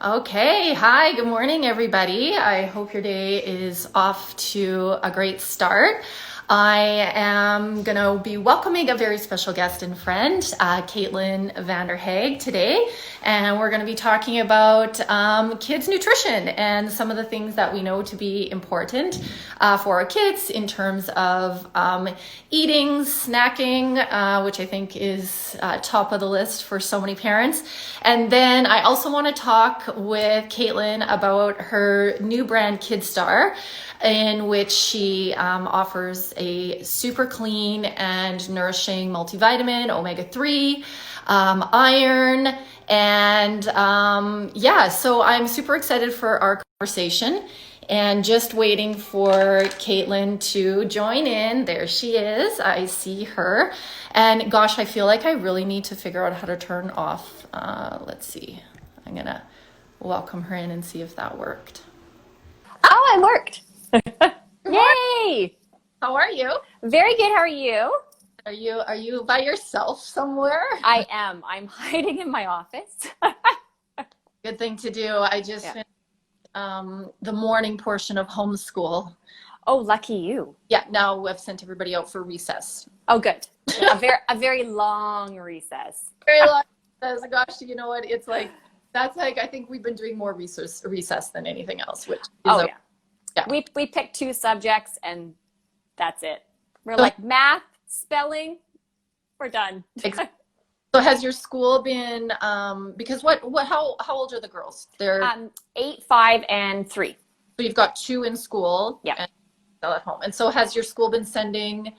Okay, hi, good morning, everybody. I hope your day is off to a great start. I am going to be welcoming a very special guest and friend, Caitlyn Vanderhaeghe, today. And we're going to be talking about kids' nutrition and some of the things that we know to be important for our kids in terms of eating, snacking, which I think is top of the list for so many parents. And then I also want to talk with Caitlyn about her new brand, KidStar, in which she offers a super clean and nourishing multivitamin, omega-3, iron, and yeah, so I'm super excited for our conversation and just waiting for Caitlyn to join in. There she is. I see her. And gosh, I feel like I really need to figure out how to turn off. Let's see. I'm going to welcome her in and see if that worked. Oh, it worked. Yay! Yay! How are you? Very good. How are you? Are you by yourself somewhere? I am. I'm hiding in my office. Good thing to do. I just finished the morning portion of homeschool. Oh, lucky you. Yeah, now I've sent everybody out for recess. Oh, good. A very long recess. Very long recess. Gosh, you know what? It's like that's like I think we've been doing more recess than anything else, which is Yeah. We picked two subjects and that's it. We're like math, spelling, we're done. So has your school been because how old are the girls? They're 8, 5, and 3. So you've got 2 in school and still at home. And so has your school been sending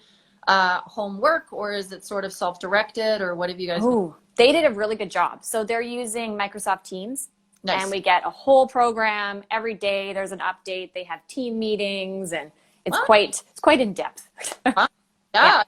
homework, or is it sort of self-directed, or what have you guys been? They did a really good job. So they're using Microsoft Teams. Nice. And we get a whole program every day. There's an update. They have team meetings, and it's quite in depth. Yeah.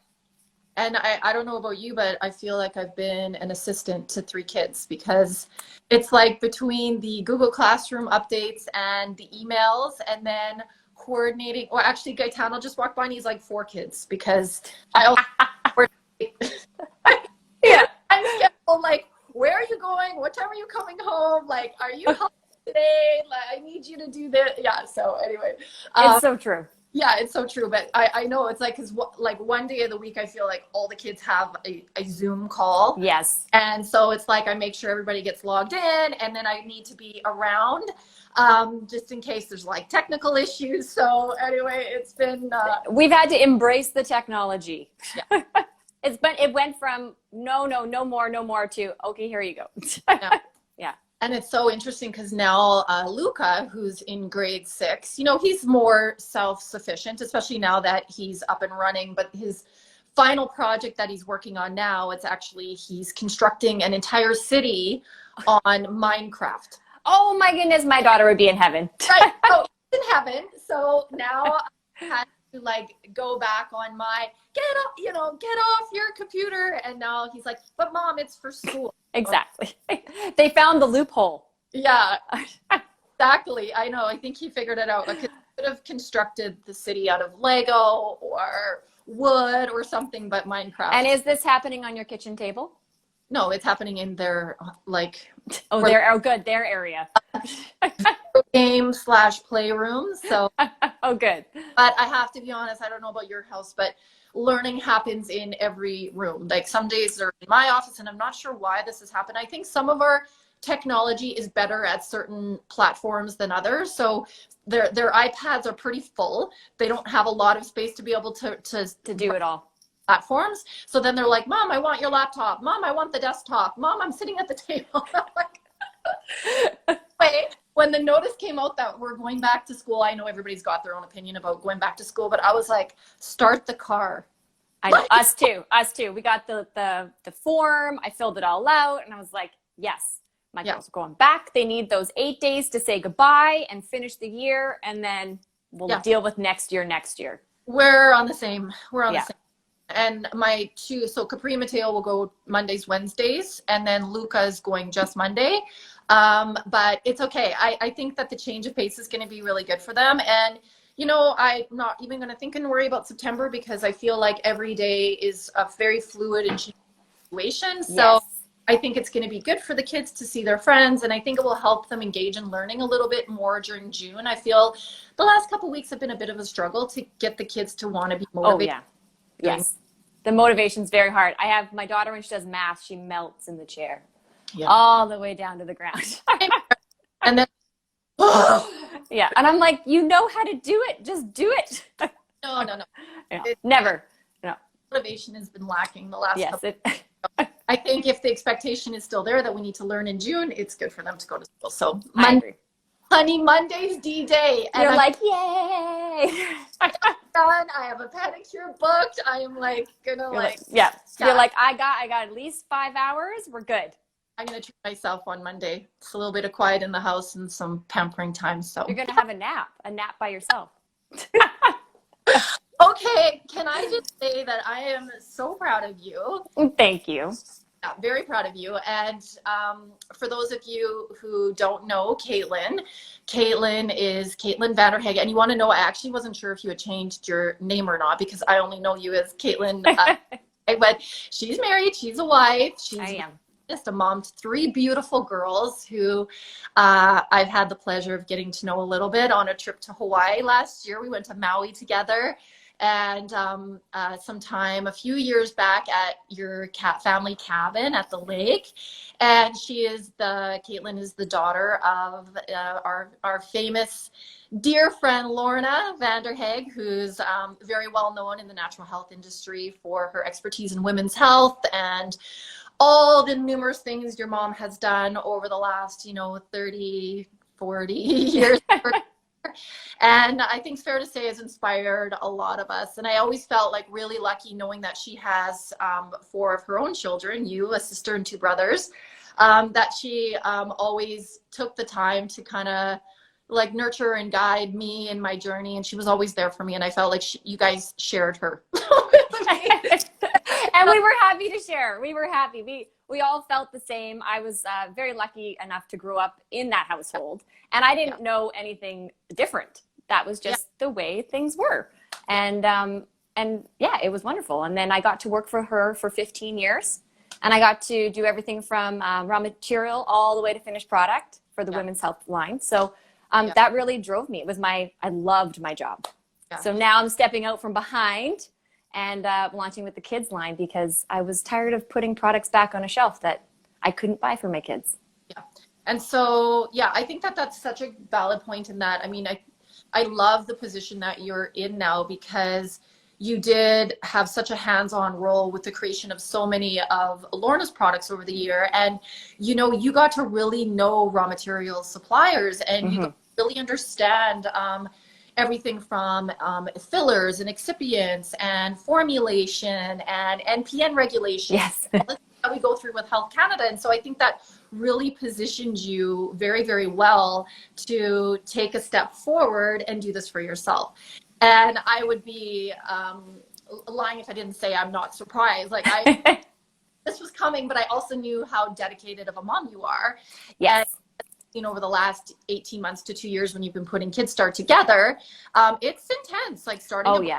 And I don't know about you, but I feel like I've been an assistant to 3 kids because it's like between the Google Classroom updates and the emails and then coordinating, or actually Gaetano just walked by and he's like 4 kids because I also Yeah. I'm scheduled, like, where are you going? What time are you coming home? Like, are you home today? Like, I need you to do this. Yeah. So anyway, It's so true. yeah, it's so true. But I know it's like, cause like one day of the week, I feel like all the kids have a Zoom call. Yes. And so it's like, I make sure everybody gets logged in and then I need to be around just in case there's like technical issues. So anyway, it's been, we've had to embrace the technology. Yeah. It went from no more to okay, here you go. Yeah. And it's so interesting because now Luca, who's in grade 6, you know, he's more self-sufficient, especially now that he's up and running. But his final project that he's working on now, it's actually he's constructing an entire city on Minecraft. Oh my goodness, my daughter would be in heaven. Right. So he's in heaven. So now I had to like go back on my get off your computer. And now he's like, but mom, it's for school. Exactly. They found the loophole. Yeah, exactly. I know. I think he figured it out. Like, he could have constructed the city out of Lego or wood or something, but Minecraft. And is this happening on your kitchen table? No, it's happening in their like. Good. Their area. Game/playroom. So. Oh, good. But I have to be honest. I don't know about your house, but learning happens in every room. Like some days they're in my office and I'm not sure why this has happened. I think some of our technology is better at certain platforms than others. So their iPads are pretty full. They don't have a lot of space to be able to do it all. Platforms. So then they're like, Mom, I want your laptop. Mom, I want the desktop. Mom, I'm sitting at the table. I'm like, wait. When the notice came out that we're going back to school, I know everybody's got their own opinion about going back to school, but I was like, start the car. I know, us too. We got the form. I filled it all out and I was like, yes, my girls are going back. They need those 8 days to say goodbye and finish the year. And then we'll deal with next year. We're on the same. The same. And my 2, so Capri and Mateo will go Mondays, Wednesdays, and then Luca is going just Monday. But it's okay. I think that the change of pace is going to be really good for them. And, you know, I'm not even going to think and worry about September because I feel like every day is a very fluid and changing situation. So I think it's going to be good for the kids to see their friends, and I think it will help them engage in learning a little bit more during June. I feel the last couple of weeks have been a bit of a struggle to get the kids to want to be motivated. Oh, yeah. Yes. The motivation's very hard. I have my daughter, when she does math, she melts in the chair all the way down to the ground. And then, yeah. And I'm like, you know how to do it. Just do it. no. Yeah. Never. No. Motivation has been lacking the last couple. Yes. I think if the expectation is still there that we need to learn in June, it's good for them to go to school. So I agree. Honey, Monday's D-Day. And you're like, yay. I'm done. I have a pedicure booked. I am like gonna yeah. You're like, I got at least 5 hours. We're good. I'm gonna treat myself on Monday. It's a little bit of quiet in the house and some pampering time. So you're gonna have a nap by yourself. Okay, can I just say that I am so proud of you. Thank you. Yeah, very proud of you. And for those of you who don't know Caitlyn is Caitlyn Vanderhaeghe. And you want to know, I actually wasn't sure if you had changed your name or not, because I only know you as Caitlyn. But she's married. She's a wife. I am. Just a mom to 3 beautiful girls who I've had the pleasure of getting to know a little bit on a trip to Hawaii last year. We went to Maui together. And sometime a few years back at your family cabin at the lake. And Caitlyn is the daughter of our famous dear friend Lorna Vanderhaeghe, who's very well known in the natural health industry for her expertise in women's health and all the numerous things your mom has done over the last 30, 40 years. And I think it's fair to say has inspired a lot of us. And I always felt like really lucky knowing that she has 4 of her own children, you, a sister and 2 brothers, that she always took the time to kind of like nurture and guide me in my journey. And she was always there for me. And I felt like you guys shared her. And we were happy to share. We were happy. We all felt the same. I was very lucky enough to grow up in that household. And I didn't know anything different. That was just the way things were. And yeah, it was wonderful. And then I got to work for her for 15 years. And I got to do everything from raw material all the way to finished product for the women's health line. So that really drove me. I loved my job. Yeah. So now I'm stepping out from behind and launching with the kids line because I was tired of putting products back on a shelf that I couldn't buy for my kids. Yeah. And so, yeah, I think that that's such a valid point in that. I mean, I love the position that you're in now because you did have such a hands-on role with the creation of so many of Lorna's products over the year. And, you got to really know raw material suppliers and you got to really understand everything from fillers and excipients and formulation and NPN regulations. Yes. That we go through with Health Canada. And so I think that really positioned you very, very well to take a step forward and do this for yourself. And I would be lying if I didn't say I'm not surprised. Like this was coming, but I also knew how dedicated of a mom you are. Yes. And, over the last 18 months to 2 years when you've been putting KidStar together, it's intense. Like starting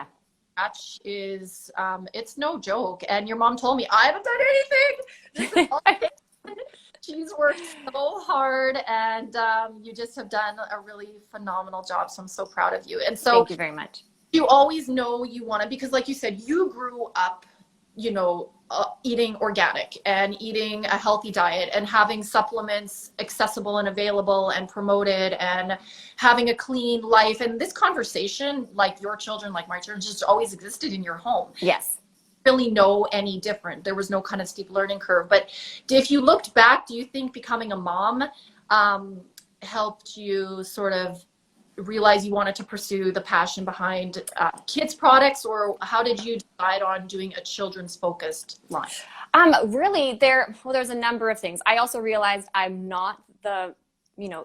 scratch is it's no joke. And your mom told me I haven't done anything. This is all she's worked so hard, and you just have done a really phenomenal job. So I'm so proud of you. And so thank you very much. You always know you want to, because like you said, you grew up, eating organic and eating a healthy diet and having supplements accessible and available and promoted and having a clean life. And this conversation, like your children, like my children, just always existed in your home. Yes. Really know any different. There was no kind of steep learning curve. But if you looked back, do you think becoming a mom helped you sort of realize you wanted to pursue the passion behind kids products, or how did you decide on doing a children's focused line? Really, there's a number of things. I also realized I'm not the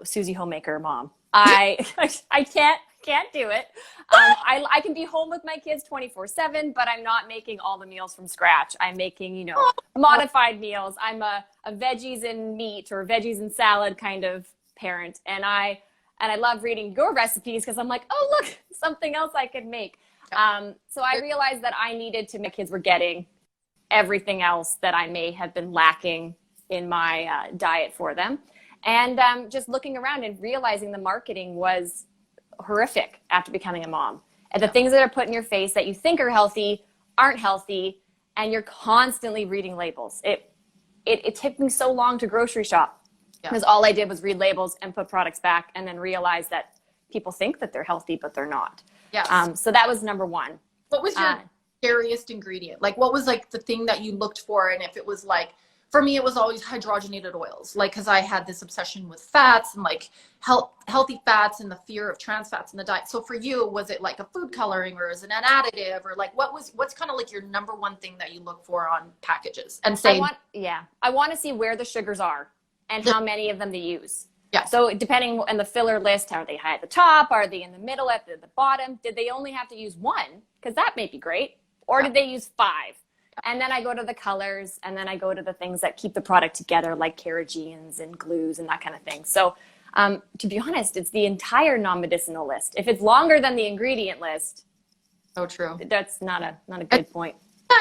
Susie Homemaker mom. I can't do it. I can be home with my kids 24/7, but I'm not making all the meals from scratch. I'm making modified meals. I'm a veggies and meat or veggies and salad kind of parent, and I love reading your recipes because I'm like, oh, look, something else I could make. So I realized that I needed to make kids were getting everything else that I may have been lacking in my diet for them. And just looking around and realizing the marketing was horrific after becoming a mom. And the things that are put in your face that you think are healthy aren't healthy, and you're constantly reading labels. It took me so long to grocery shop because all I did was read labels and put products back and then realize that people think that they're healthy, but they're not. Yes. So that was number one. What was your scariest ingredient? Like, what was like the thing that you looked for? And if it was like, for me, it was always hydrogenated oils, like, because I had this obsession with fats and like healthy fats and the fear of trans fats in the diet. So for you, was it like a food coloring, or is it an additive, or like what's kind of like your number one thing that you look for on packages? And say, I want to see where the sugars are and how many of them they use. Yeah. So depending on the filler list, are they high at the top? Are they in the middle, at the bottom? Did they only have to use one? Because that may be great. Or did they use 5? And then I go to the colors, and then I go to the things that keep the product together, like carrageenans and glues and that kind of thing. So to be honest, it's the entire non-medicinal list. If it's longer than the ingredient list, so true. That's not a good point.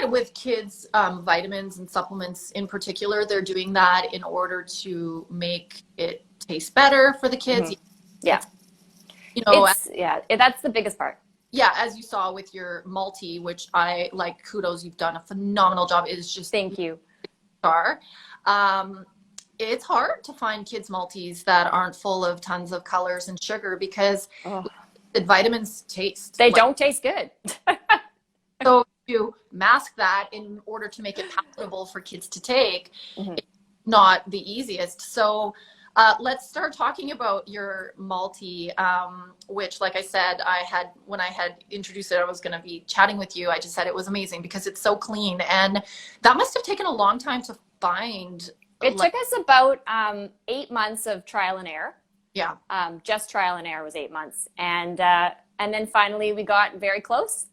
With kids, vitamins and supplements in particular, they're doing that in order to make it taste better for the kids. Mm-hmm. Yeah. You know, that's the biggest part. Yeah, as you saw with your multi, which I like, kudos, you've done a phenomenal job. It is just thank you. It's hard to find kids multis that aren't full of tons of colors and sugar, because the vitamins taste. They don't taste good. So you mask that in order to make it palatable for kids to take. Mm-hmm. It's not the easiest. So let's start talking about your multi, which, like I said, when I had introduced it, I was going to be chatting with you. I just said it was amazing because it's so clean, and that must have taken a long time to find. It took us about 8 months of trial and error. Yeah. Just trial and error was 8 months, and then finally we got very close,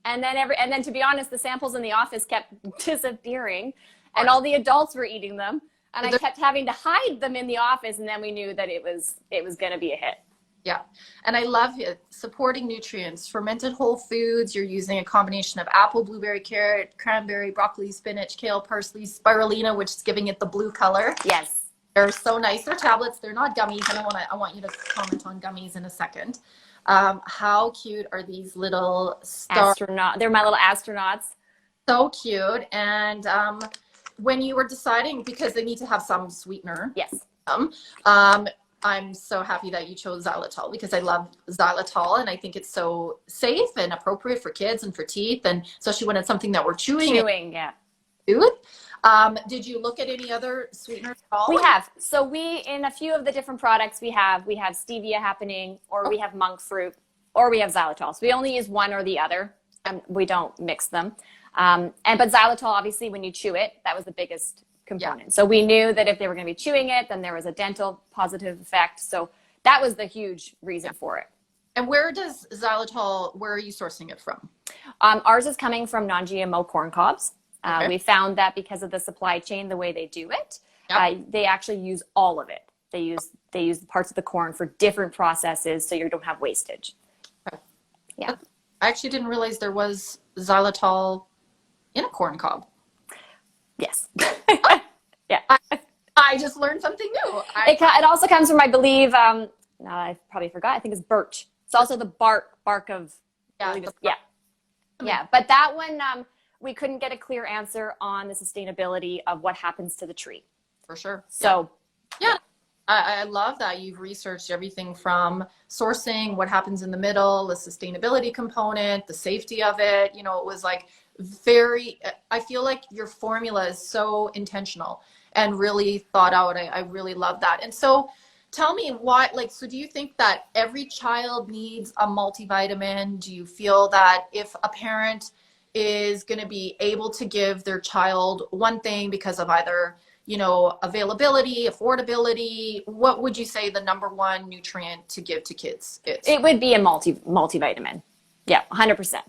and then to be honest, the samples in the office kept disappearing, and all the adults were eating them. And I kept having to hide them in the office, and then we knew that it was going to be a hit. Yeah, and I love it. Supporting nutrients, fermented whole foods. You're using a combination of apple, blueberry, carrot, cranberry, broccoli, spinach, kale, parsley, spirulina, which is giving it the blue color. Yes, they're so nice. They're tablets. They're not gummies. And I want you to comment on gummies in a second. How cute are these little astronauts? They're my little astronauts. So cute. And when you were deciding, because they need to have some sweetener. Yes. I'm so happy that you chose xylitol, because I love xylitol, and I think it's so safe and appropriate for kids and for teeth, and especially when it's something that we're chewing. Yeah. Food. Did you look at any other sweeteners at all? We have. So in a few of the different products we have stevia happening, or we have monk fruit, or we have xylitol. So we only use one or the other, and we don't mix them. But xylitol, obviously, when you chew it, that was the biggest component. Yeah. So we knew that if they were going to be chewing it, then there was a dental positive effect. So that was the huge reason for it. And where are you sourcing it from? Ours is coming from non-GMO corn cobs. Okay. We found that because of the supply chain, the way they do it, they actually use all of it. They use parts of the corn for different processes, so you don't have wastage. Okay. Yeah. I actually didn't realize there was xylitol in a corn cob. Yes. Yeah. I just learned something new. It also comes from, I believe, I probably forgot, I think it's birch. It's also the bark of, yeah. But that one, we couldn't get a clear answer on the sustainability of what happens to the tree. For sure. So, yeah. I love that you've researched everything from sourcing, what happens in the middle, the sustainability component, the safety of it. You know, it was like I feel like your formula is so intentional and really thought out. I really love that. And so tell me so do you think that every child needs a multivitamin? Do you feel that if a parent is going to be able to give their child one thing because of either, availability, affordability, what would you say the number one nutrient to give to kids is? It would be a multivitamin. Yeah, 100%.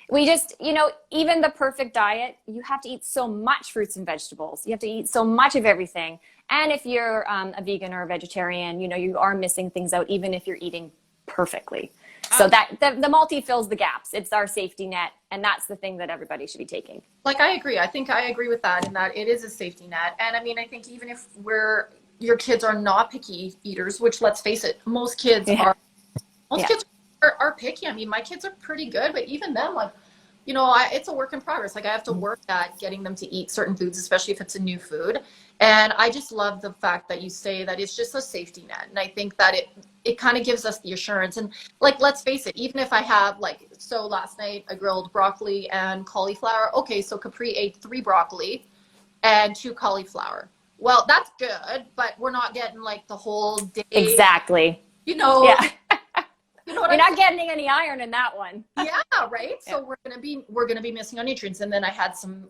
We just, even the perfect diet, you have to eat so much fruits and vegetables. You have to eat so much of everything. And if you're a vegan or a vegetarian, you are missing things out, even if you're eating perfectly. So that the multi fills the gaps. It's our safety net, and that's the thing that everybody should be taking. Like, I agree. I think I agree with that, in that it is a safety net. And I mean, I think even if your kids are not picky eaters, which, let's face it, most kids are picky. I mean, my kids are pretty good, but even them, like, you know, it's a work in progress. Like, I have to work at getting them to eat certain foods, especially if it's a new food. And I just love the fact that you say that it's just a safety net. And I think that it kind of gives us the assurance. And like, let's face it, even if I have, like, so last night I grilled broccoli and cauliflower. Okay, so Capri ate 3 broccoli and 2 cauliflower. Well, that's good, but we're not getting like the whole day. Exactly. You know. Yeah. You know what You're not getting any iron in that one. Yeah, right. So we're gonna be missing on nutrients. And then I had some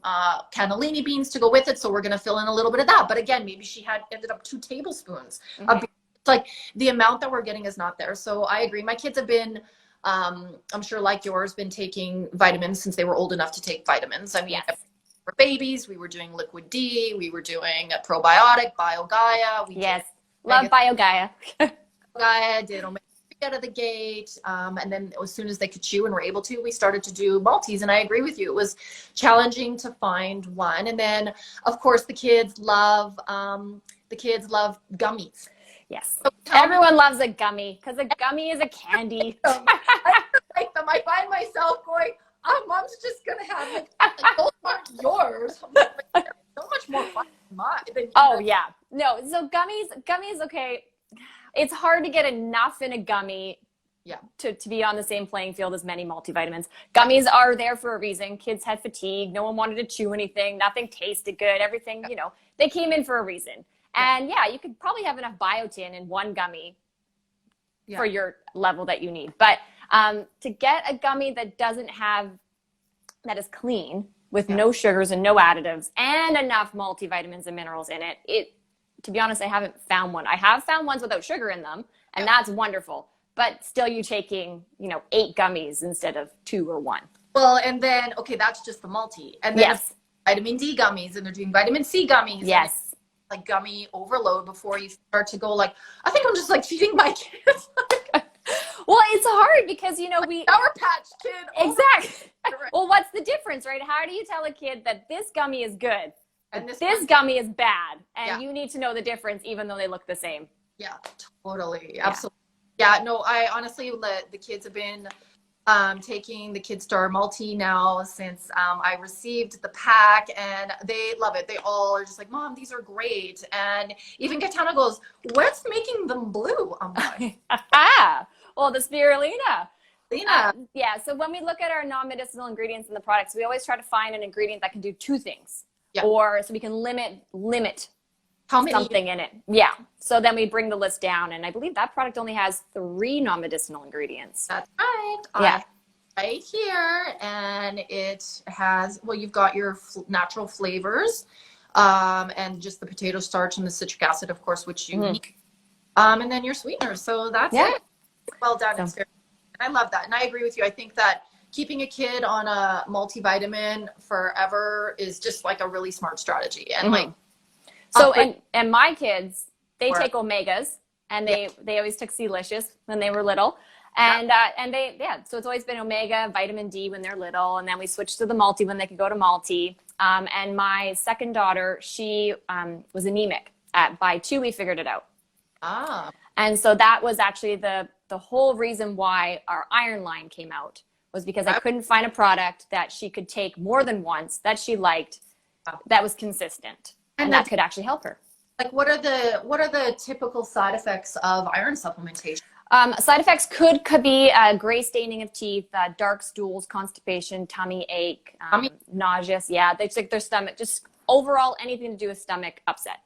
cannellini beans to go with it, so we're gonna fill in a little bit of that. But again, maybe she ended up 2 tablespoons of beans. It's like the amount that we're getting is not there. So I agree. My kids have been, I'm sure like yours, been taking vitamins since they were old enough to take vitamins. I mean, for babies, we were doing Liquid D, we were doing a probiotic, BioGaia. Love BioGaia. Gaia did omega out of the gate, and then as soon as they could chew and were able to, we started to do multis. And I agree with you, it was challenging to find one. And then of course the kids love gummies. Yes, so everyone loves a gummy because a gummy is a candy. I like them. I find myself going, oh, mom's just gonna have like those aren't yours. Like, they're so much more fun than mine. Oh yeah, no, so gummies, okay, it's hard to get enough in a gummy to be on the same playing field as many multivitamins. Gummies are there for a reason. Kids had fatigue. No one wanted to chew anything. Nothing tasted good. Everything, you know, they came in for a reason. And you could probably have enough biotin in one gummy for your level that you need. But to get a gummy that is clean with no sugars and no additives and enough multivitamins and minerals in it, to be honest, I haven't found one. I have found ones without sugar in them, and that's wonderful. But still, you're taking, 8 gummies instead of 2 or 1. Well, and then, okay, that's just the multi. And then vitamin D gummies, and they're doing vitamin C gummies. Yes. Like gummy overload before you start to go like, I think I'm just like feeding my kids. Well, it's hard because, we Sour Patch Kid. Exactly. Well, what's the difference, right? How do you tell a kid that this gummy is good and this gummy is bad? And you need to know the difference even though they look the same. Yeah, totally. Absolutely. Yeah, no, I honestly, the kids have been taking the KidStar multi now since I received the pack, and they love it. They all are just like, Mom, these are great. And even Katana goes, what's making them blue? I'm like, well, the spirulina. So when we look at our non-medicinal ingredients in the products, we always try to find an ingredient that can do 2 things. Or so we can limit how many something in it. Yeah. So then we bring the list down, and I believe that product only has 3 non-medicinal ingredients. That's right. Right here, and it has, well, you've got your natural flavors, and just the potato starch and the citric acid, of course, which you need, and then your sweeteners. So that's it. Well done. It's very, I love that, and I agree with you. I think that keeping a kid on a multivitamin forever is just like a really smart strategy, and like. So, and my kids, they take omegas, and they always took C-licious when they were little. And so it's always been omega, vitamin D when they're little. And then we switched to the multi when they could go to multi. And my second daughter, she was anemic. By 2, we figured it out. And so that was actually the whole reason why our iron line came out, was because I couldn't find a product that she could take more than once that she liked, that was consistent. And that could actually help her. Like, what are the typical side effects of iron supplementation? Side effects could be gray staining of teeth, dark stools, constipation, tummy ache, nauseous. Yeah, they like their stomach, just overall anything to do with stomach upset.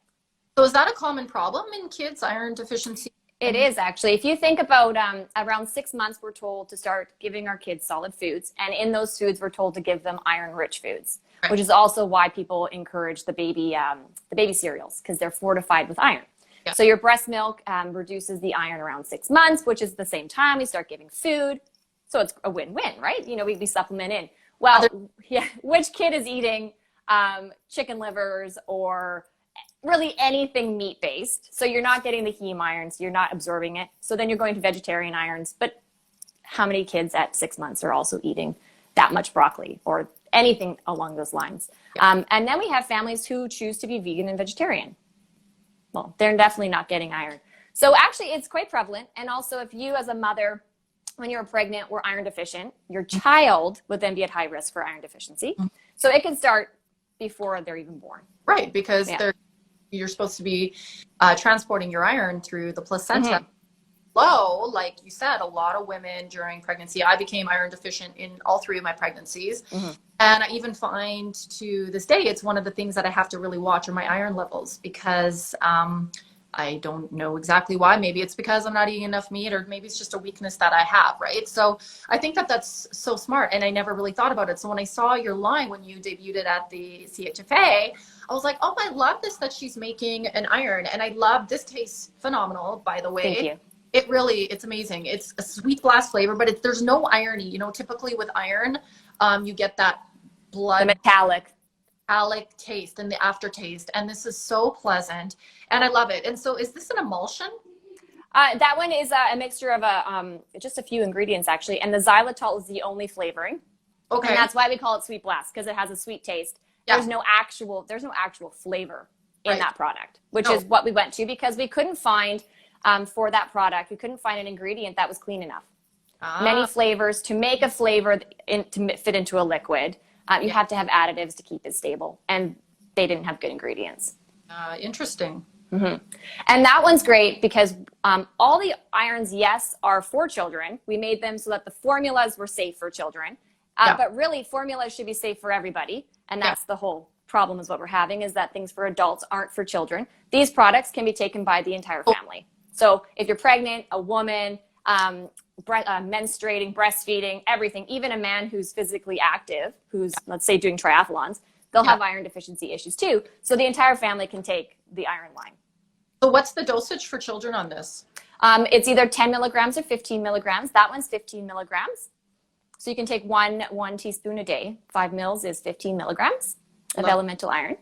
So is that a common problem in kids, iron deficiency? It is actually. If you think about around 6 months, we're told to start giving our kids solid foods. And in those foods, we're told to give them iron-rich foods. Which is also why people encourage the baby cereals, because they're fortified with iron. Yeah. So your breast milk reduces the iron around 6 months, which is the same time we start giving food. So it's a win-win, right? We supplement in. Well, which kid is eating chicken livers or really anything meat-based? So you're not getting the heme irons, you're not absorbing it. So then you're going to vegetarian irons. But how many kids at 6 months are also eating that much broccoli or anything along those lines. And then we have families who choose to be vegan and vegetarian. Well, they're definitely not getting iron. So actually it's quite prevalent. And also if you as a mother, when you're pregnant, were iron deficient, your child would then be at high risk for iron deficiency. So it can start before they're even born. Right, because you're supposed to be transporting your iron through the placenta. Low, like you said, a lot of women during pregnancy, I became iron deficient in all 3 of my pregnancies. And I even find to this day, it's one of the things that I have to really watch are my iron levels, because I don't know exactly why. Maybe it's because I'm not eating enough meat, or maybe it's just a weakness that I have, right? So I think that that's so smart, and I never really thought about it. So when I saw your line, when you debuted it at the CHFA, I was like, oh, I love this, that she's making an iron. And I love, this tastes phenomenal, by the way. Thank you. It really, it's amazing. It's a sweet blast flavor, but there's no irony. You know, typically with iron, you get that blood. The metallic Taste and the aftertaste. And this is so pleasant. And I love it. And so is this an emulsion? That one is a mixture of just a few ingredients, actually. And the xylitol is the only flavoring. Okay. And that's why we call it Sweet Blast, because it has a sweet taste. Yeah. There's no actual flavor in that product, which is what we went to, because we couldn't find for that product, we couldn't find an ingredient that was clean enough. Many flavors, to make a flavor to fit into a liquid, you have to have additives to keep it stable, and they didn't have good ingredients. Interesting. And that one's great because all the irons, yes, are for children. We made them so that the formulas were safe for children, but really formulas should be safe for everybody. And that's the whole problem, is what we're having, is that things for adults aren't for children. These products can be taken by the entire family. So if you're pregnant, a woman, menstruating, breastfeeding, everything, even a man who's physically active, who's, let's say, doing triathlons, they'll have iron deficiency issues too. So the entire family can take the iron line. So what's the dosage for children on this? It's either 10 milligrams or 15 milligrams. That one's 15 milligrams. So you can take one teaspoon a day. 5 mils is 15 milligrams of elemental iron.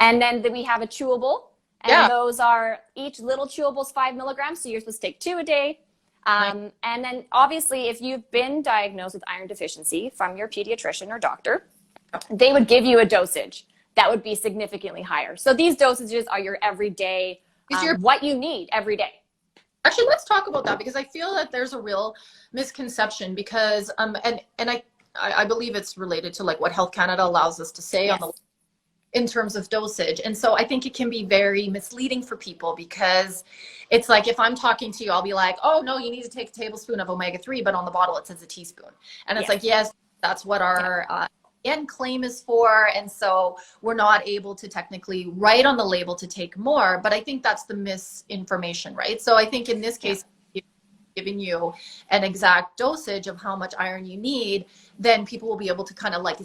And then we have a chewable. And those are, each little chewable is 5 milligrams. So you're supposed to take 2 a day. And then obviously, if you've been diagnosed with iron deficiency from your pediatrician or doctor, they would give you a dosage that would be significantly higher. So these dosages are your everyday, what you need every day. Actually, let's talk about that, because I feel that there's a real misconception, because, and I believe it's related to like what Health Canada allows us to say on the, in terms of dosage. And so I think it can be very misleading for people, because it's like, if I'm talking to you, I'll be like, oh no, you need to take a tablespoon of omega-3, but on the bottle it says a teaspoon. And it's like, yes, that's what our end claim is for. And so we're not able to technically write on the label to take more, but I think that's the misinformation, right? So I think in this case, giving you an exact dosage of how much iron you need, then people will be able to kind of like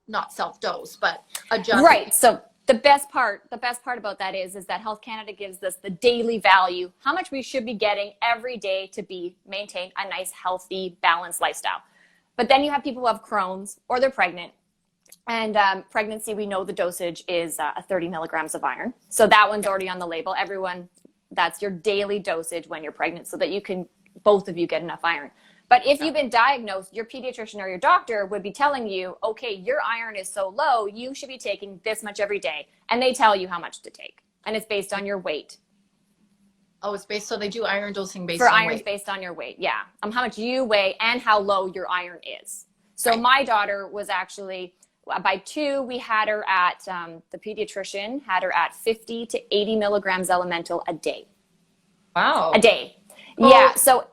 not self-dose, but adjust. Right. So the best part about that is that Health Canada gives us the daily value, how much we should be getting every day to maintain a nice, healthy, balanced lifestyle. But then you have people who have Crohn's, or they're pregnant. And pregnancy, we know the dosage is 30 milligrams of iron. So that one's already on the label. Everyone, that's your daily dosage when you're pregnant, so that you can, both of you, get enough iron. But if you've been diagnosed, your pediatrician or your doctor would be telling you, okay, your iron is so low, you should be taking this much every day. And they tell you how much to take. And it's based on your weight. Oh, it's based, so they do iron dosing based on weight. For irons based on your weight, yeah. How much you weigh and how low your iron is. So my daughter was actually, by 2, we had her at, the pediatrician had her at 50 to 80 milligrams elemental a day. Wow. A day. Oh. Yeah, so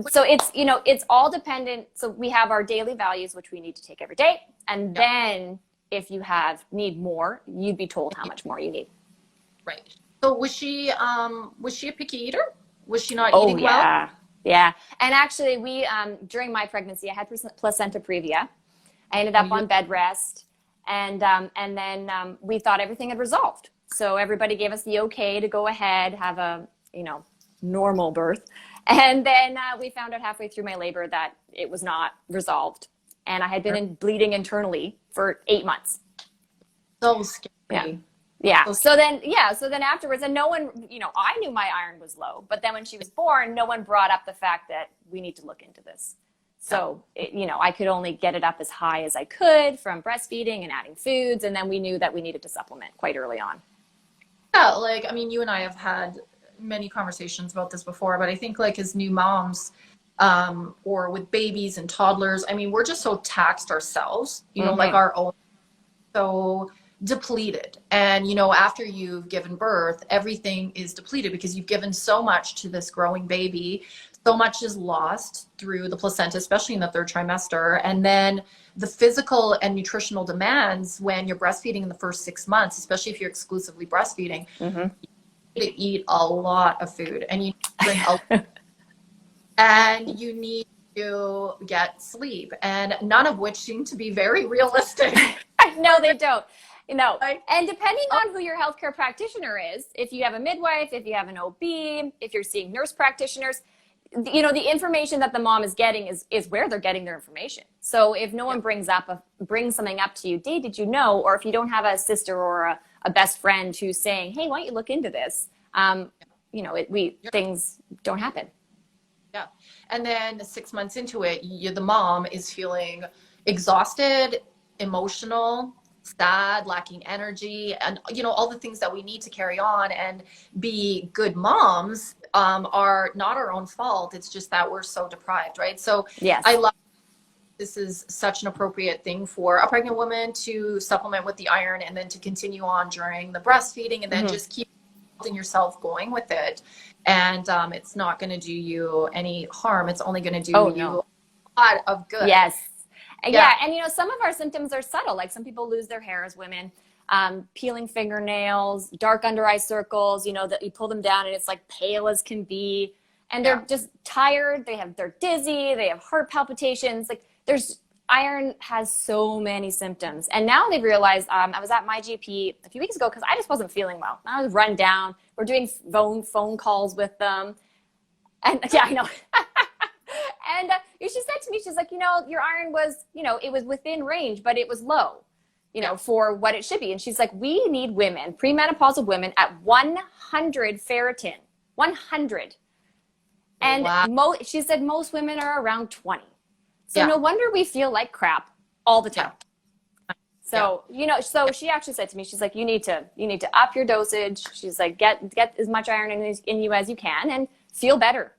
it's, it's all dependent. So we have our daily values, which we need to take every day. And then if you need more, you'd be told how much more you need. Right. So was she a picky eater? Was she not eating well? Yeah. And actually we, during my pregnancy, I had placenta previa. I ended up on bed rest. And then we thought everything had resolved. So everybody gave us the okay to go ahead, have a, normal birth. And then we found out halfway through my labor that it was not resolved. And I had been bleeding internally for 8 months. So scary. Yeah. So then afterwards, and no one, I knew my iron was low, but then when she was born, no one brought up the fact that we need to look into this. So, I could only get it up as high as I could from breastfeeding and adding foods. And then we knew that we needed to supplement quite early on. Yeah, like, I mean, you and I have had many conversations about this before, but I think like as new moms, or with babies and toddlers, I mean, we're just so taxed ourselves, like our own, so depleted. And, after you've given birth, everything is depleted because you've given so much to this growing baby. So much is lost through the placenta, especially in the third trimester. And then the physical and nutritional demands when you're breastfeeding in the first 6 months, especially if you're exclusively breastfeeding, you need to eat a lot of food and you drink and you need to get sleep, and none of which seem to be very realistic. No, they don't. And depending on who your healthcare practitioner is, if you have a midwife, if you have an OB, if you're seeing nurse practitioners, the information that the mom is getting is where they're getting their information. So if no one brings something up to you, Dee, did you know? Or if you don't have a sister or a best friend who's saying, hey, why don't you look into this? Things don't happen. Yeah. And then 6 months into it, the mom is feeling exhausted, emotional, sad, lacking energy, and all the things that we need to carry on and be good moms are not our own fault. It's just that we're so deprived, right? So yes. I love this is such an appropriate thing for a pregnant woman to supplement with the iron and then to continue on during the breastfeeding, and then just keep yourself going with it. And it's not going to do you any harm. It's only going to do you a lot of good. Yes. Yeah. And some of our symptoms are subtle. Like some people lose their hair as women, peeling fingernails, dark under eye circles, that you pull them down and it's like pale as can be. And they're just tired. They're dizzy. They have heart palpitations. Like iron has so many symptoms. And now they've realized, I was at my GP a few weeks ago because I just wasn't feeling well. I was run down. We're doing phone calls with them. And yeah, I know. And she said to me, she's like, your iron was, it was within range, but it was low, for what it should be. And she's like, we need women, premenopausal women at 100 ferritin, 100. And she said most women are around 20. So no wonder we feel like crap all the time. So, so she actually said to me, she's like, you need to up your dosage. She's like, get as much iron in you as you can and feel better.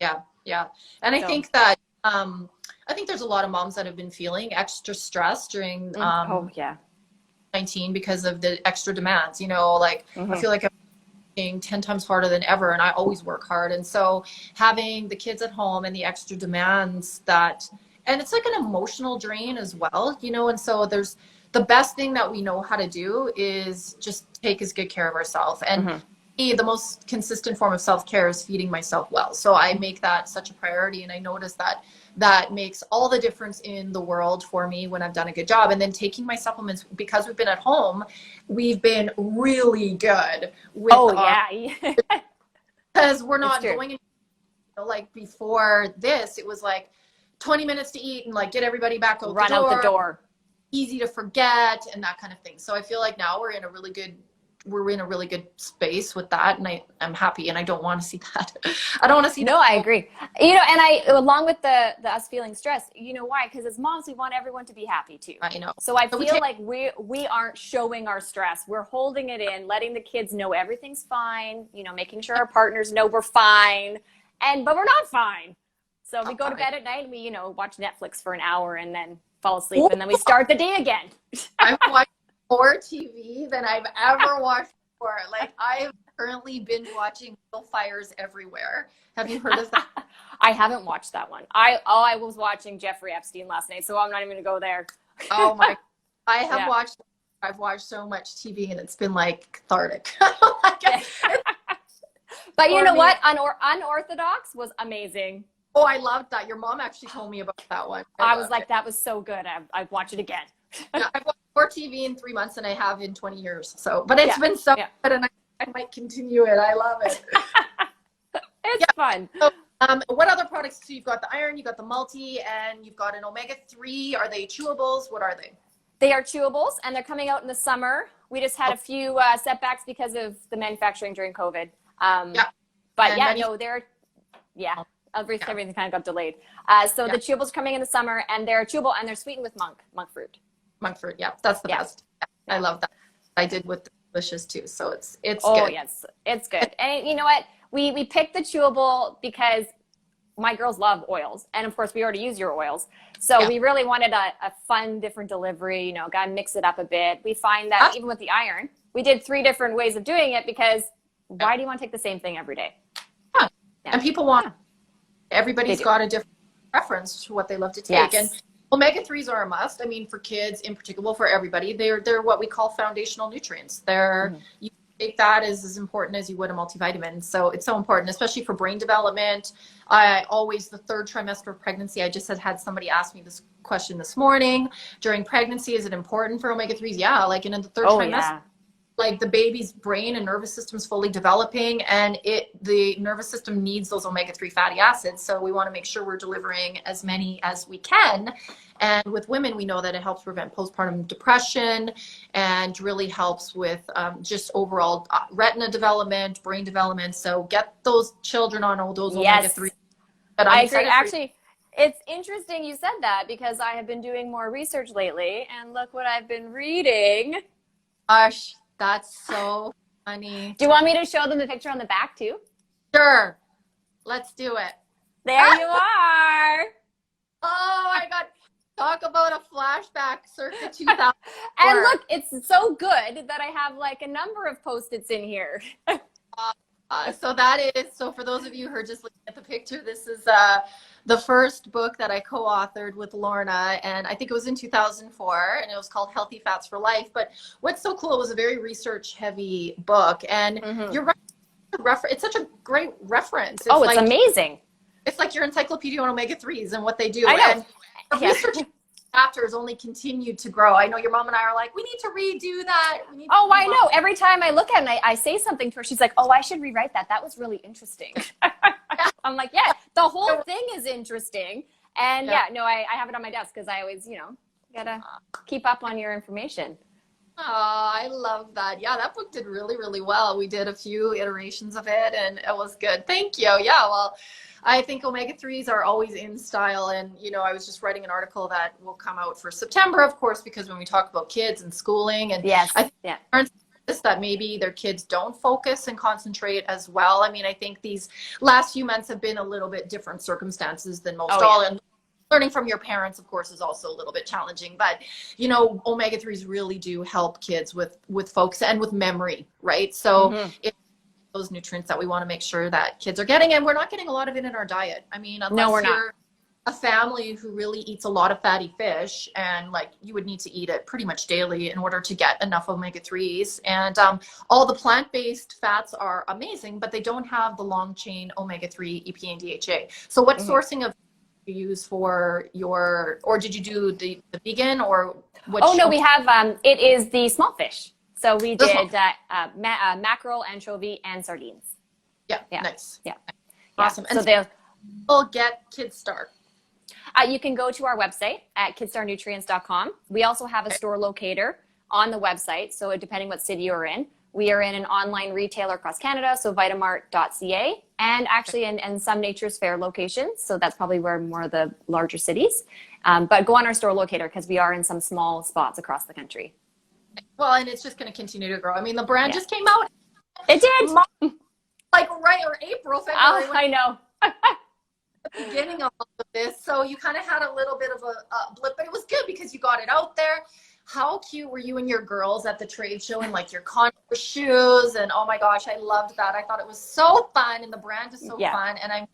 Yeah. Yeah. And I think that, I think there's a lot of moms that have been feeling extra stress during, 19 because of the extra demands, I feel like I'm working 10 times harder than ever, and I always work hard. And so having the kids at home and the extra demands and it's like an emotional drain as well, and so the best thing that we know how to do is just take as good care of ourselves. And the most consistent form of self-care is feeding myself well. So I make that such a priority, and I notice that makes all the difference in the world for me when I've done a good job. And then taking my supplements, because we've been at home, we've been really good with because we're not going in, like before this, it was like 20 minutes to eat and like get everybody back out the door, easy to forget and that kind of thing. So I feel like now we're in a really good space with that, and I'm happy, and I don't want to see that. I don't want to see that. No, I agree. And along with the us feeling stressed, why? Because as moms, we want everyone to be happy too. I know. So I feel like we aren't showing our stress. We're holding it in, letting the kids know everything's fine, making sure our partners know we're fine, but we're not fine. So we go to bed at night and we, watch Netflix for an hour and then fall asleep, and then we start the day again. I've watched more TV than I've ever watched before. Like, I've currently binge watching Little Fires Everywhere. Have you heard of that? I haven't watched that one. I was watching Jeffrey Epstein last night, so I'm not even going to go there. Oh my! I've watched so much TV, and it's been like cathartic. But you know what? Unorthodox was amazing. Oh, I loved that. Your mom actually told me about that one. I was like, that was so good. I'd watch it again. Yeah, I've watched more TV in 3 months than I have in 20 years. So, but it's been so good, and I might continue it. I love it. It's fun. So, what other products? So you've got the iron, you've got the multi, and you've got an omega-3. Are they chewables? What are they? They are chewables, and they're coming out in the summer. We just had a few setbacks because of the manufacturing during COVID. But and yeah, no, everything kind of got delayed. So the chewables coming in the summer, and they're chewable, and they're sweetened with monk fruit. Monk fruit, yeah, that's the best. I love that. I did with the delicious too, so it's good. Oh yes, it's good. And you know what? We picked the chewable because my girls love oils, and of course we already use your oils, so we really wanted a fun, different delivery. You know, gotta mix it up a bit. We find that even with the iron, we did 3 different ways of doing it because why do you want to take the same thing every day? And people want. Everybody's got a different preference to what they love to take, and omega-3s are a must. I mean, for kids in particular, for everybody, they're what we call foundational nutrients. You take that as important as you would a multivitamin. So it's so important, especially for brain development. Always the 3rd trimester of pregnancy. I just had somebody ask me this question this morning. During pregnancy, is it important for omega-3s? Yeah, like in the 3rd trimester. Like the baby's brain and nervous system's fully developing, and the nervous system needs those omega-3 fatty acids. So we want to make sure we're delivering as many as we can. And with women, we know that it helps prevent postpartum depression and really helps with just overall retina development, brain development. So get those children on all those omega-3. But I agree. Actually, it's interesting you said that because I have been doing more research lately, and look what I've been reading. Gosh. That's so funny. Do you want me to show them the picture on the back too? Sure. Let's do it. There you are. Oh my God. Talk about a flashback circa 2000. And look, it's so good that I have like a number of Post-its in here. So for those of you who are just looking at the picture, this is the first book that I co-authored with Lorna, and I think it was in 2004, and it was called Healthy Fats for Life. But what's so cool, it was a very research-heavy book, and you're right, it's such a great reference. It's amazing. It's like your encyclopedia on omega-3s and what they do. I know. And the research chapters only continued to grow. I know your mom and I are like, we need to redo that. I know. Every time I look at it and I say something to her, she's like, oh, I should rewrite that. That was really interesting. I'm like, yeah, the whole thing is interesting. And I have it on my desk because I always, gotta keep up on your information. Oh, I love that. Yeah, that book did really, really well. We did a few iterations of it and it was good. Thank you. Yeah, well, I think omega-3s are always in style. And, I was just writing an article that will come out for September, of course, because when we talk about kids and schooling, and I think parents that maybe their kids don't focus and concentrate as well. I mean, I think these last few months have been a little bit different circumstances than most and learning from your parents, of course, is also a little bit challenging, but omega-3s really do help kids with focus and with memory, right? So it's those nutrients that we want to make sure that kids are getting, and we're not getting a lot of it in our diet. I mean, unless you're a family who really eats a lot of fatty fish, and like you would need to eat it pretty much daily in order to get enough omega-3s. And all the plant-based fats are amazing, but they don't have the long chain omega-3, EPA, and DHA. So what sourcing of you use for your, or did you do the vegan or what? Oh no, we have it is the small fish. So we did mackerel, anchovy, and sardines. Yeah, nice. Yeah, awesome. So they'll get KidStar. You can go to our website at kidstarnutrients.com. We also have a store locator on the website. So depending what city you're in, we are in an online retailer across Canada, so vitamart.ca, and actually in some Nature's Fair locations. So that's probably where more of the larger cities. But go on our store locator because we are in some small spots across the country. Well, and it's just going to continue to grow. I mean, the brand just came out. It did. Or April, February. Oh, I know. The beginning of all of this. So you kind of had a little bit of a blip, but it was good because you got it out there. How cute were you and your girls at the trade show in like your Converse shoes? And oh my gosh, I loved that. I thought it was so fun, and the brand is so fun. And I'm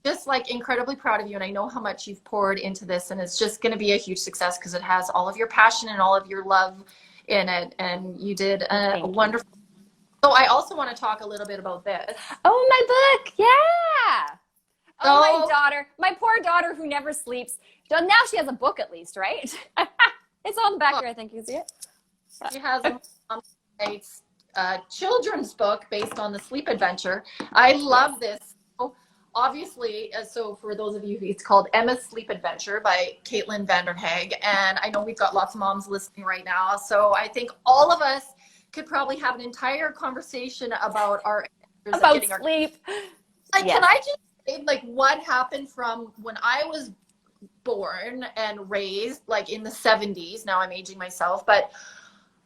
just like incredibly proud of you. And I know how much you've poured into this, and it's just going to be a huge success because it has all of your passion and all of your love in it. And you did a wonderful. So I also want to talk a little bit about this. Oh, my book. Yeah. Oh, my daughter, my poor daughter who never sleeps. Now she has a book at least, right? It's on the back here, I think. You see it? She has a children's book based on the sleep adventure. I love this. obviously, so for those of you, it's called Emma's Sleep Adventure by Caitlyn Vanderhaeghe. And I know we've got lots of moms listening right now. So I think all of us could probably have an entire conversation about our about sleep. Like, yes. Can I just say, like, what happened from when I was born and raised, like in the 70s? Now I'm aging myself, but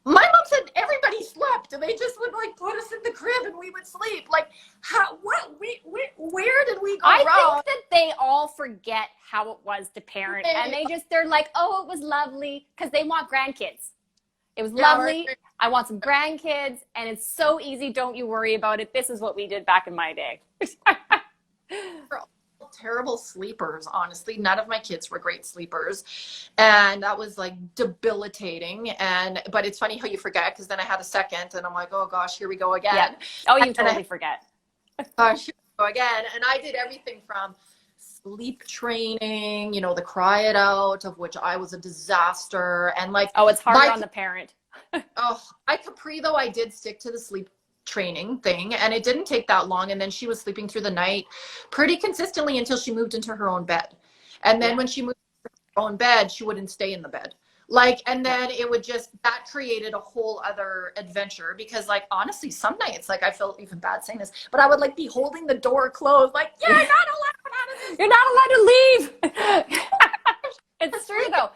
my mom said everybody slept, and they just would like put us in the crib and we would sleep. Like, where did we go wrong? I think that they all forget how it was to parent, and they're like, oh, it was lovely, because they want grandkids. It was lovely. Right. I want some grandkids, and it's so easy. Don't you worry about it. This is what we did back in my day. Terrible sleepers, honestly. None of my kids were great sleepers, and that was like debilitating. But it's funny how you forget, because then I had a second and I'm like, oh gosh, here we go again. Yeah. Oh, you totally forget. Gosh, here we go again. And I did everything from sleep training, you know, the cry it out, of which I was a disaster. And like, oh, it's hard on the parent. I Capri, though, I did stick to the sleep training thing, and it didn't take that long. And then she was sleeping through the night pretty consistently until she moved into her own bed. And then when she moved into her own bed, she wouldn't stay in the bed. Like, and then it would just, that created a whole other adventure, because like, honestly, some nights, like, I feel even bad saying this, but I would like be holding the door closed, like, you're not allowed. You're not allowed to leave. It's true though.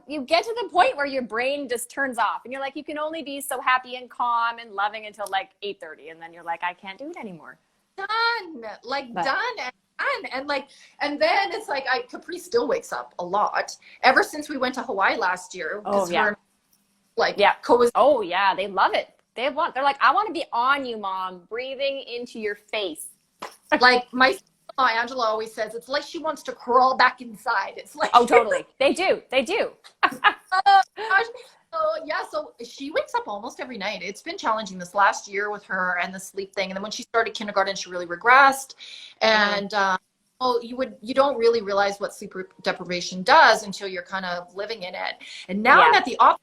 You get to the point where your brain just turns off, and you're like, you can only be so happy and calm and loving until like 8:30, and then you're like, I can't do it anymore. Done, and then it's like, Capri still wakes up a lot ever since we went to Hawaii last year. Oh yeah. Cozy. Oh yeah, they love it. They're like, I want to be on you, Mom, breathing into your face. Like my Angela always says, it's like she wants to crawl back inside. It's like, oh, totally. They do. So she wakes up almost every night. It's been challenging this last year with her and the sleep thing. And then when she started kindergarten, she really regressed. And you don't really realize what sleep deprivation does until you're kind of living in it. And now I'm at the opposite.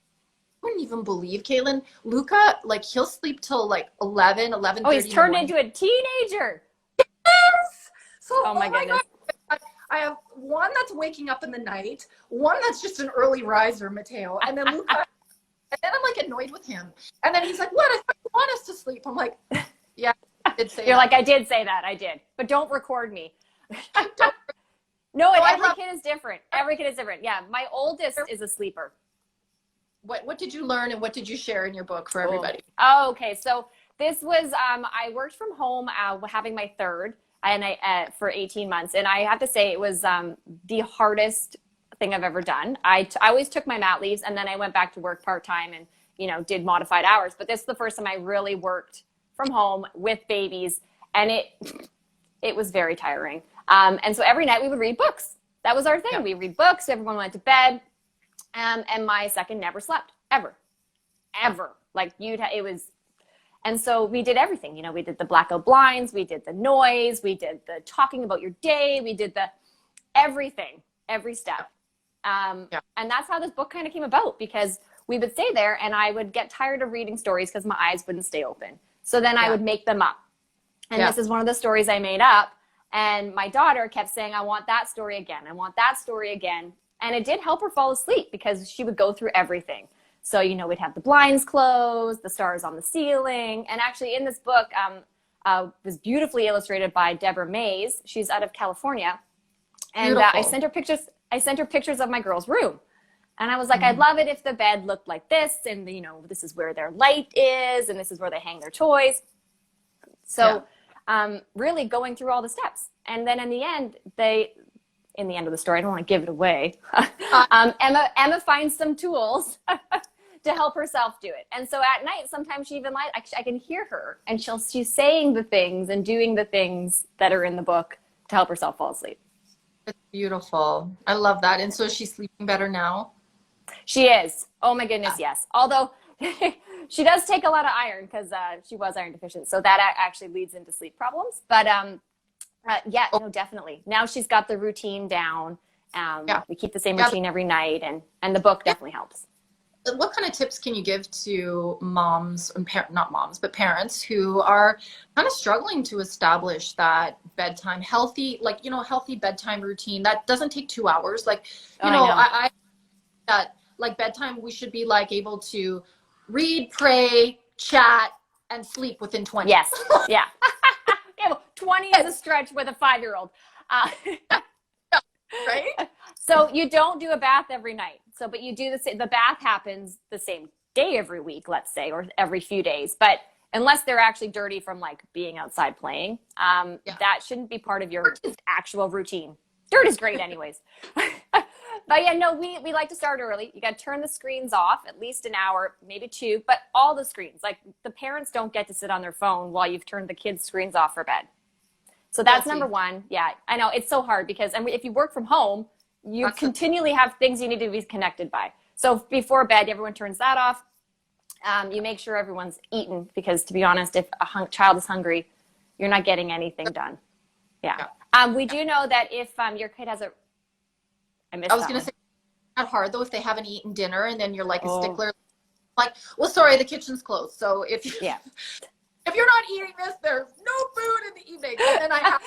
I wouldn't even believe, Caitlyn, Luca, like, he'll sleep till like 11:30. Oh, he's turned into a teenager. Yes. So, oh my goodness. God. I have one that's waking up in the night, one that's just an early riser, Mateo, and then Luca. And then I'm like annoyed with him. And then he's like, what? I thought you want us to sleep. I'm like, yeah, I did say You're that. like, I did say that. I did. But don't record me. No, every kid is different. Every kid is different. Yeah, my oldest is a sleeper. What did you learn, and what did you share in your book for everybody? Oh, okay. So this was, I worked from home having my third, and for 18 months. And I have to say, it was the hardest thing I've ever done. I always took my mat leaves, and then I went back to work part-time and, you know, did modified hours. But this is the first time I really worked from home with babies, and it was very tiring. And so every night we would read books. That was our thing. Yeah. We read books. Everyone went to bed. And my second never slept, ever. Like, it was, and so we did everything. You know, we did the blackout blinds, we did the noise, we did the talking about your day, we did the everything, every step. And that's how this book kind of came about, because we would stay there and I would get tired of reading stories because my eyes wouldn't stay open. So then I would make them up. And this is one of the stories I made up. And my daughter kept saying, I want that story again. I want that story again. And it did help her fall asleep, because she would go through everything. So, you know, we'd have the blinds closed, the stars on the ceiling. And actually in this book was beautifully illustrated by Deborah Mays. She's out of California. And I sent her pictures of my girl's room. And I was like, I'd love it if the bed looked like this. And, you know, this is where their light is. And this is where they hang their toys. So really going through all the steps. And then in the end of the story, I don't want to give it away. Emma finds some tools to help herself do it. And so at night, sometimes she even I can hear her, and she's saying the things and doing the things that are in the book to help herself fall asleep. It's beautiful. I love that. And so she's sleeping better now? She is. Oh my goodness, yes. Although she does take a lot of iron, because she was iron deficient. So that actually leads into sleep problems. But no, definitely. Now she's got the routine down. We keep the same routine every night, and the book definitely helps. what kind of tips can you give to moms and not moms, but parents who are kind of struggling to establish that bedtime healthy, like, healthy bedtime routine that doesn't take 2 hours. Like, I that like bedtime, we should be like able to read, pray, chat, and sleep within 20. Yes. Yeah. Okay, well, 20 is a stretch with a 5-year-old. Right? So you don't do a bath every night. So, but you do the bath happens the same day every week, let's say, or every few days. But unless they're actually dirty from like being outside playing, that shouldn't be part of your actual routine. Dirt is great anyways. But yeah, no, we like to start early. You got to turn the screens off at least an hour, maybe 2, but all the screens. Like the parents don't get to sit on their phone while you've turned the kids' screens off for bed. So that's number one. Yeah, I know it's so hard because if you work from home, you continually have things you need to be connected by. So before bed, everyone turns that off. You make sure everyone's eaten because, to be honest, if a child is hungry, you're not getting anything done. Yeah. We do know that if your kid has I was going to say, it's not hard though if they haven't eaten dinner and then you're like a stickler. Like, well, sorry, the kitchen's closed. So if you're not eating this, there's no food in the evening. And then I have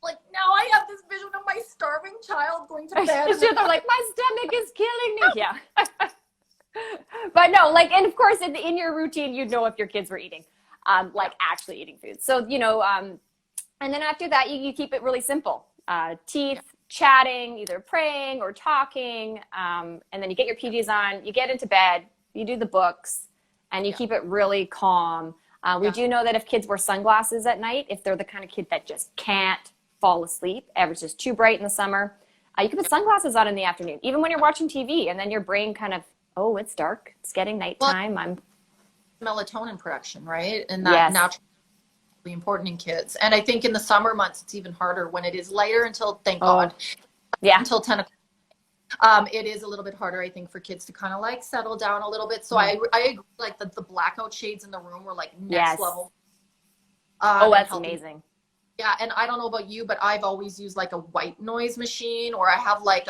like now I have this vision of my starving child going to bed. They're like, my stomach is killing me. Yeah. But no, like, and of course in your routine, you'd know if your kids were eating, like actually eating food. So, and then after that, you keep it really simple. Teeth, chatting, either praying or talking, and then you get your PJs on, you get into bed, you do the books, and you keep it really calm. We do know that if kids wear sunglasses at night, if they're the kind of kid that just can't fall asleep, it's just too bright in the summer, you can put sunglasses on in the afternoon, even when you're watching TV, and then your brain kind of, it's dark, it's getting nighttime. Melatonin production, right? And that naturally important in kids. And I think in the summer months, it's even harder when it is lighter until, thank God, until 10 o'clock. It is a little bit harder, I think, for kids to kind of like settle down a little bit. So I agree, like the blackout shades in the room were like next level. That's amazing. Yeah, and I don't know about you, but I've always used like a white noise machine, or I have like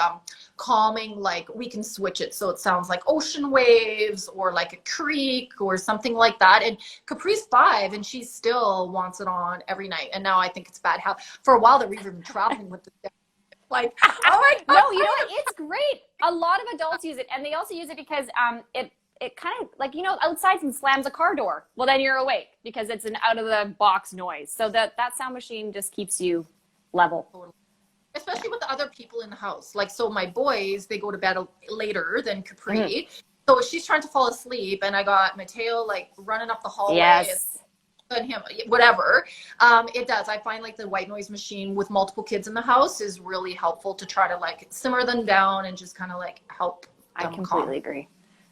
calming, like we can switch it so it sounds like ocean waves or like a creek or something like that. And Capri's 5 and she still wants it on every night. And now I think it's bad how for a while that we've been traveling with the like, oh my God. No, you know what? It's great. A lot of adults use it, and they also use it because it kind of like, outside and slams a car door. Well, then you're awake because it's an out of the box noise. So that sound machine just keeps you level. Especially with the other people in the house. Like, so my boys, they go to bed later than Capri. So she's trying to fall asleep and I got Mateo like running up the hallway and him, whatever. It does. I find like the white noise machine with multiple kids in the house is really helpful to try to like simmer them down and just kind of like help them. I completely agree.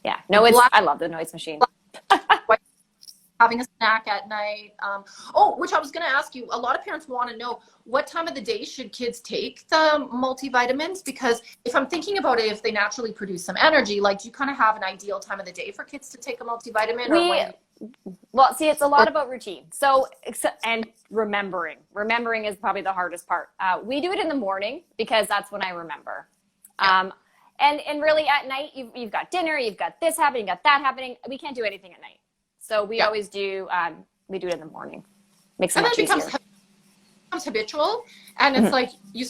Yeah, no, I love the noise machine. Having a snack at night. Which I was going to ask you, a lot of parents want to know what time of the day should kids take the multivitamins? Because if I'm thinking about it, if they naturally produce some energy, like do you kind of have an ideal time of the day for kids to take a multivitamin? Well, see, it's a lot about routine. So, and remembering is probably the hardest part. We do it in the morning because that's when I remember. And really at night, you've got dinner, you've got this happening, you've got that happening. We can't do anything at night. So we always do, we do it in the morning. Makes it much easier. Becomes habitual. And it's like you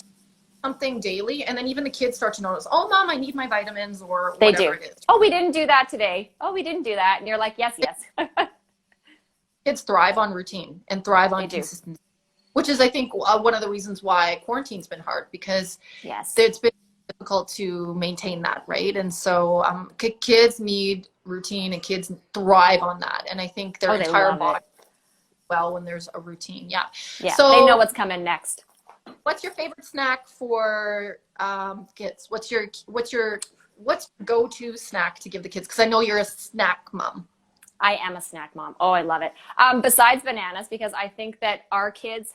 something daily. And then even the kids start to notice, oh, Mom, I need my vitamins or whatever it is. Oh, we didn't do that today. Oh, we didn't do that. And you're like, yes. Kids thrive on routine and thrive on consistency, which is, I think, one of the reasons why quarantine's been hard because it's been difficult to maintain that, right? And so kids need routine and kids thrive on that. And I think their entire body when there's a routine. Yeah. So they know what's coming next. What's your favorite snack for kids? What's go-to snack to give the kids? Because I know you're a snack mom. I am a snack mom. Oh, I love it. Besides bananas, because I think that our kids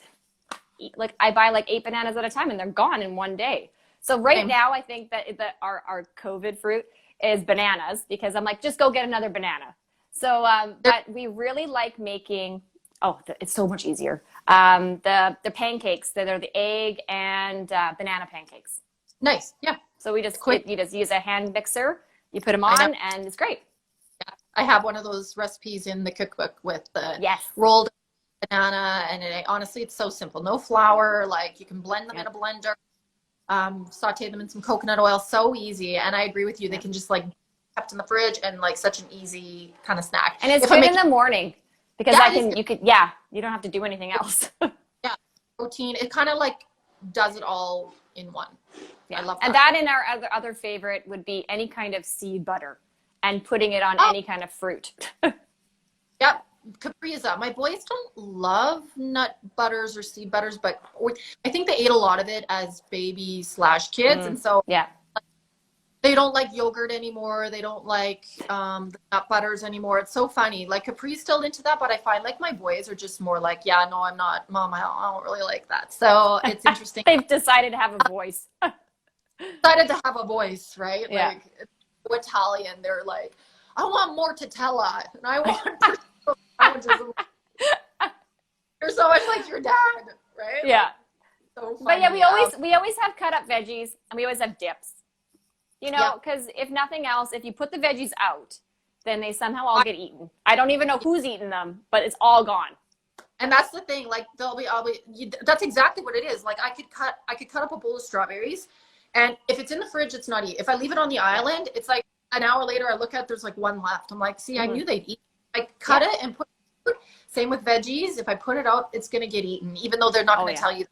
eat, like I buy like 8 bananas at a time and they're gone in one day. So now I think that our COVID fruit is bananas because I'm like, just go get another banana. So, but we really like making, it's so much easier. The pancakes that are the egg and banana pancakes. Nice. Yeah. So we just, you just use a hand mixer You put them on and it's great. Yeah. I have one of those recipes in the cookbook with the Yes. rolled banana, and honestly, it's so simple. No flour, like you can blend them in a blender, saute them in some coconut oil, so easy. And I agree with you, they can just like kept in the fridge and like such an easy kind of snack. And it's good in the morning because you don't have to do anything else. Yeah, protein, it kind of like does it all in one. Yeah. I love that. And that in our other favorite would be any kind of seed butter and putting it on any kind of fruit. Yep. Caprese. My boys don't love nut butters or seed butters, but I think they ate a lot of it as baby/kids. And so they don't like yogurt anymore. They don't like the nut butters anymore. It's so funny. Like Capri's still into that, but I find like my boys are just more like, yeah, no, I'm not. Mom, I don't really like that. So it's interesting. They've decided to have a voice. Decided to have a voice, right? Yeah. Like Italian, they're like, I want mortadella and I want sandwiches. You're so much like your dad, right? Yeah. So funny. But yeah, we always have cut up veggies and we always have dips. You know, because if nothing else, if you put the veggies out, then they somehow all get eaten. I don't even know who's eating them, but it's all gone. And that's the thing. Like that's exactly what it is. Like I could cut up a bowl of strawberries, and if it's in the fridge, it's not eaten. If I leave it on the island, it's like an hour later. I look at there's like one left. I'm like, see, I knew they'd eat. I cut it and put it. Same with veggies. If I put it out, it's gonna get eaten, even though they're not gonna tell you.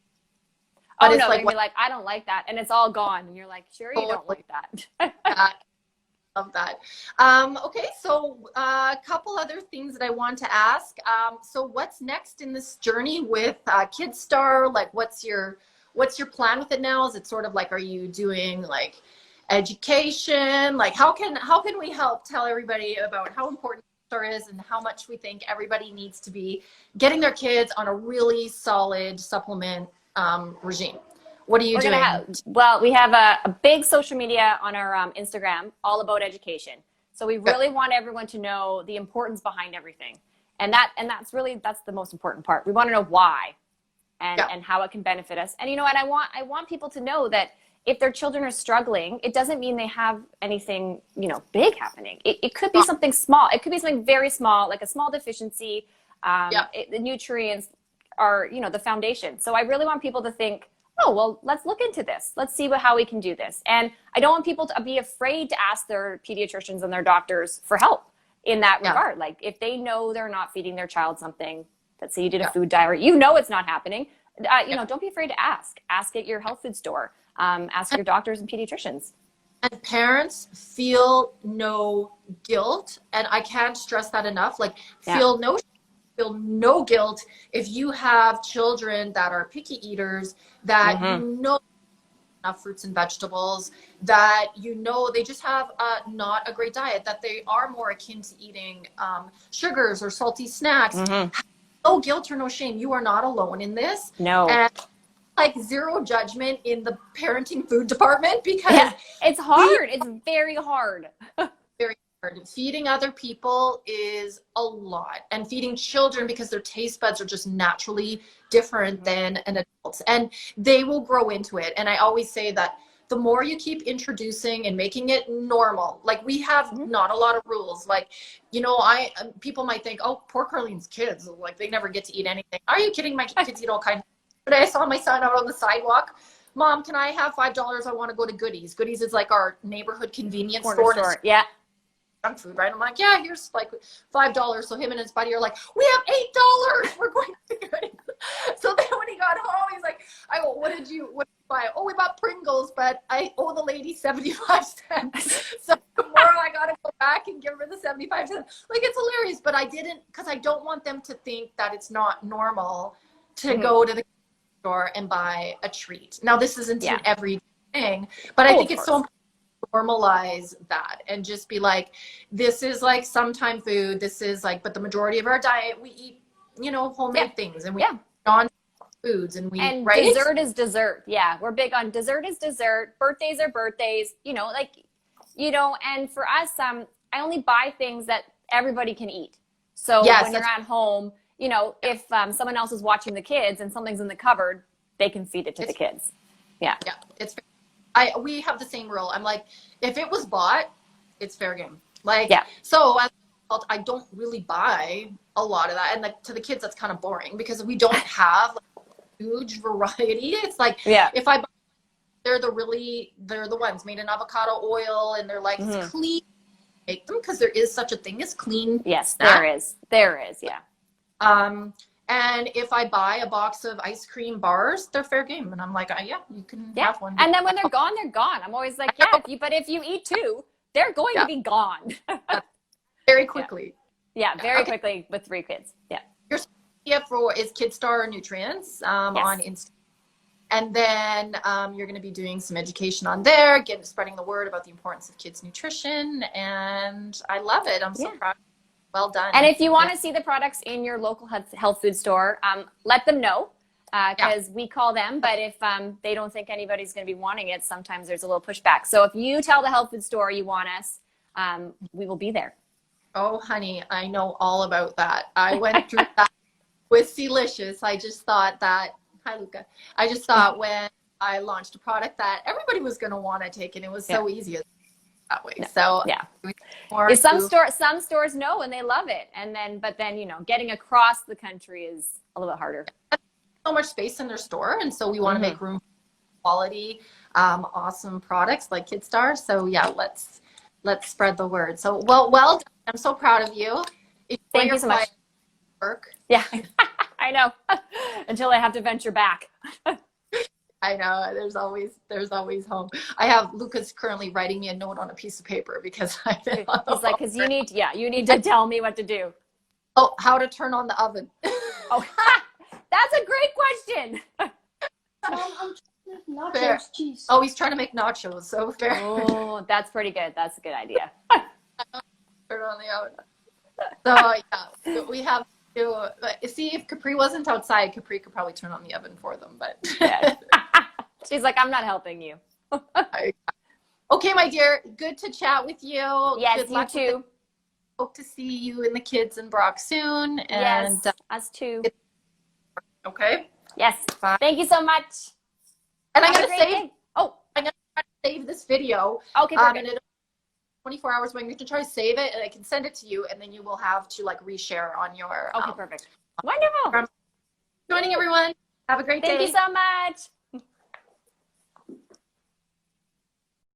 But it's like, like, I don't like that. And it's all gone. And you're like, sure, you don't like that. Love that. Okay, so a couple other things that I want to ask. So what's next in this journey with KidStar? Like, what's your plan with it now? Is it sort of like, are you doing like education? Like, how can we help tell everybody about how important KidStar is and how much we think everybody needs to be getting their kids on a really solid supplement regime? What are you doing? We have a big social media on our Instagram all about education. So we really want everyone to know the importance behind everything. And that's the most important part. We want to know why and how it can benefit us. And you know what, I want people to know that if their children are struggling, it doesn't mean they have anything, big happening. It could be something small. It could be something very small, like a small deficiency. The nutrients are, the foundation. So I really want people to think, oh, well, let's look into this. Let's see how we can do this. And I don't want people to be afraid to ask their pediatricians and their doctors for help in that regard. Like if they know they're not feeding their child something, let's say you did a food diary, it's not happening. Don't be afraid to ask. Ask at your health food store. Ask your doctors and pediatricians. And parents feel no guilt. And I can't stress that enough. Like feel no guilt if you have children that are picky eaters, that enough fruits and vegetables, that they just have not a great diet, that they are more akin to eating sugars or salty snacks. No guilt or no shame. You are not alone in this. No. And like zero judgment in the parenting food department, because it's hard. It's very hard. Very hard. Feeding other people is a lot, and feeding children, because their taste buds are just naturally different than an adult, and they will grow into it. And I always say that the more you keep introducing and making it normal, like we have not a lot of rules. Like, people might think, oh, poor Karlene's kids, like they never get to eat anything. Are you kidding? My kids eat all kinds. But I saw my son out on the sidewalk. Mom, can I have $5? I want to go to Goodies. Goodies is like our neighborhood convenience store. Yeah. Junk food, right? I'm like, yeah, here's like $5. So him and his buddy are like, we have $8. We're going to Goodies. So then when he got home, he's like, I go, what did you buy? Oh, we bought Pringles, but I owe the lady 75 cents. So tomorrow I got to go back and give her the 75 cents. Like, it's hilarious, but I didn't, because I don't want them to think that it's not normal to go to the store and buy a treat. Now, this isn't an everyday thing, but I think it's so important to normalize that and just be like, this is like sometime food. This is like, but the majority of our diet, we eat, homemade things, and we non foods, and dessert is dessert. Yeah, we're big on dessert is dessert. Birthdays are birthdays. And for us, I only buy things that everybody can eat. So when you're at home, if someone else is watching the kids and something's in the cupboard, they can feed it to the kids. Yeah. Yeah. We have the same rule. I'm like, if it was bought, it's fair game. Like, Yeah. so as an adult, I don't really buy a lot of that. And like to the kids, that's kind of boring because we don't have like, a huge variety. It's like, Yeah. if I buy, they're the ones made in avocado oil and they're like, it's clean. Make them because there is such a thing as clean. Yes, snacks. there is. Yeah. And if I buy a box of ice cream bars, they're fair game. And I'm like, yeah, you can have one. And then when they're gone, they're gone. I'm always like, but if you eat 2, they're going to be gone. Very quickly. Yeah, very quickly with 3 kids. Yeah. Your social media is KidStar Nutrients on Instagram. And then you're going to be doing some education on there, spreading the word about the importance of kids' nutrition. And I love it. I'm so proud. Well done. And if you want to see the products in your local health food store, let them know because we call them. But if they don't think anybody's going to be wanting it, sometimes there's a little pushback. So if you tell the health food store you want us, we will be there. Oh, honey, I know all about that. I went through that with Celicious. I just thought that, hi, Luca. I just thought when I launched a product that everybody was going to want to take, and it was so easy that way. So some stores know and they love it, but then getting across the country is a little bit harder. So much space in their store, and so we want to make room for quality, awesome products like KidStar. So yeah, let's spread the word. So well done. I'm so proud of you. Thank you so much. Work. Yeah, I know. Until I have to venture back. I know there's always home. I have Lucas currently writing me a note on a piece of paper because he's like, because you need to tell me what to do. Oh, how to turn on the oven. Oh, that's a great question. Mom, I'm trying to nachos cheese. Oh, he's trying to make nachos. So fair. Oh, that's pretty good. That's a good idea. Turn on the oven. So yeah, we have to see if Capri wasn't outside. Capri could probably turn on the oven for them, but. Yeah. She's like, I'm not helping you. Okay, my dear. Good to chat with you. Yes, you too. Hope to see you and the kids in Brock soon. And yes, us too. Okay. Yes. Bye. Thank you so much. And I'm gonna save this video. Okay, perfect. And 24 hours. But I'm going to try to save it, and I can send it to you, and then you will have to like reshare on your. Okay, perfect. Wonderful. Joining everyone. Have a great day. Thank you so much.